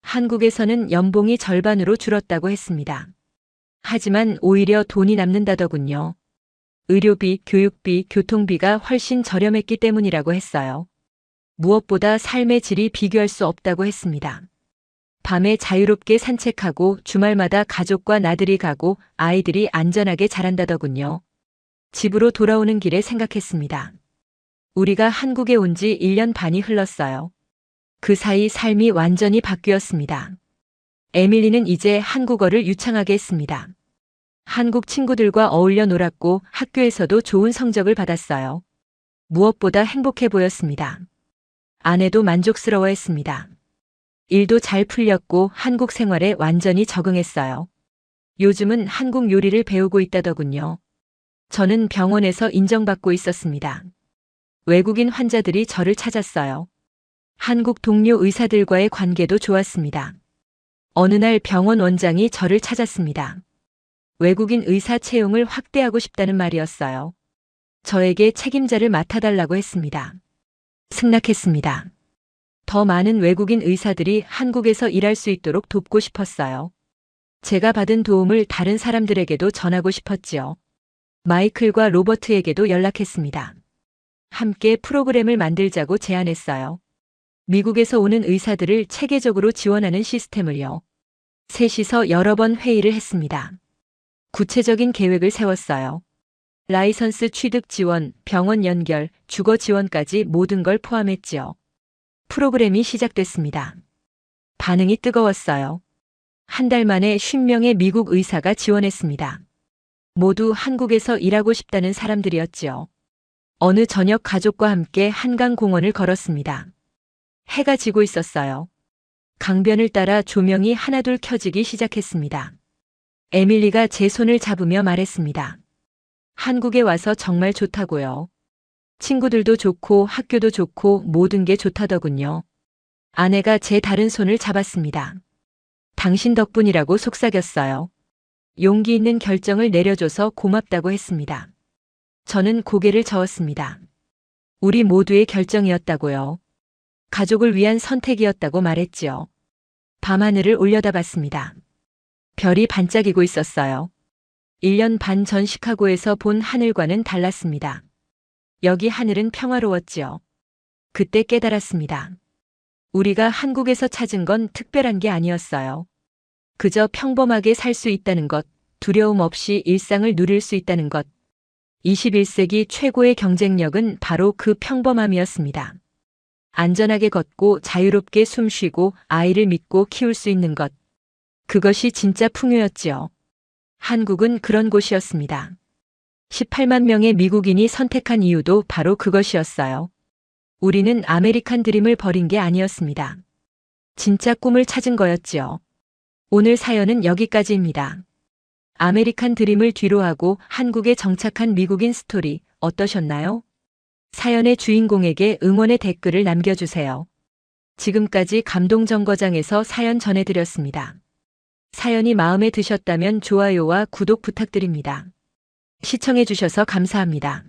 한국에서는 연봉이 절반으로 줄었다고 했습니다. 하지만 오히려 돈이 남는다더군요. 의료비, 교육비, 교통비가 훨씬 저렴했기 때문이라고 했어요. 무엇보다 삶의 질이 비교할 수 없다고 했습니다. 밤에 자유롭게 산책하고 주말마다 가족과 나들이 가고 아이들이 안전하게 자란다더군요. 집으로 돌아오는 길에 생각했습니다. 우리가 한국에 온 지 1년 반이 흘렀어요. 그 사이 삶이 완전히 바뀌었습니다. 에밀리는 이제 한국어를 유창하게 했습니다. 한국 친구들과 어울려 놀았고 학교에서도 좋은 성적을 받았어요. 무엇보다 행복해 보였습니다. 아내도 만족스러워했습니다. 일도 잘 풀렸고 한국 생활에 완전히 적응했어요. 요즘은 한국 요리를 배우고 있다더군요. 저는 병원에서 인정받고 있었습니다. 외국인 환자들이 저를 찾았어요. 한국 동료 의사들과의 관계도 좋았습니다. 어느 날 병원 원장이 저를 찾았습니다. 외국인 의사 채용을 확대하고 싶다는 말이었어요. 저에게 책임자를 맡아달라고 했습니다. 승낙했습니다. 더 많은 외국인 의사들이 한국에서 일할 수 있도록 돕고 싶었어요. 제가 받은 도움을 다른 사람들에게도 전하고 싶었지요. 마이클과 로버트에게도 연락했습니다. 함께 프로그램을 만들자고 제안했어요. 미국에서 오는 의사들을 체계적으로 지원하는 시스템을요. 셋이서 여러 번 회의를 했습니다. 구체적인 계획을 세웠어요. 라이선스 취득 지원, 병원 연결, 주거 지원까지 모든 걸 포함했지요. 프로그램이 시작됐습니다. 반응이 뜨거웠어요. 한 달 만에 50명의 미국 의사가 지원했습니다. 모두 한국에서 일하고 싶다는 사람들이었지요. 어느 저녁 가족과 함께 한강 공원을 걸었습니다. 해가 지고 있었어요. 강변을 따라 조명이 하나둘 켜지기 시작했습니다. 에밀리가 제 손을 잡으며 말했습니다. 한국에 와서 정말 좋다고요. 친구들도 좋고 학교도 좋고 모든 게 좋다더군요. 아내가 제 다른 손을 잡았습니다. 당신 덕분이라고 속삭였어요. 용기 있는 결정을 내려줘서 고맙다고 했습니다. 저는 고개를 저었습니다. 우리 모두의 결정이었다고요. 가족을 위한 선택이었다고 말했지요. 밤하늘을 올려다봤습니다. 별이 반짝이고 있었어요. 1년 반 전 시카고에서 본 하늘과는 달랐습니다. 여기 하늘은 평화로웠지요. 그때 깨달았습니다. 우리가 한국에서 찾은 건 특별한 게 아니었어요. 그저 평범하게 살 수 있다는 것, 두려움 없이 일상을 누릴 수 있다는 것. 21세기 최고의 경쟁력은 바로 그 평범함이었습니다. 안전하게 걷고 자유롭게 숨쉬고 아이를 믿고 키울 수 있는 것. 그것이 진짜 풍요였지요. 한국은 그런 곳이었습니다. 18만 명의 미국인이 선택한 이유도 바로 그것이었어요. 우리는 아메리칸 드림을 버린 게 아니었습니다. 진짜 꿈을 찾은 거였지요. 오늘 사연은 여기까지입니다. 아메리칸 드림을 뒤로하고 한국에 정착한 미국인 스토리 어떠셨나요? 사연의 주인공에게 응원의 댓글을 남겨주세요. 지금까지 감동정거장에서 사연 전해드렸습니다. 사연이 마음에 드셨다면 좋아요와 구독 부탁드립니다. 시청해주셔서 감사합니다.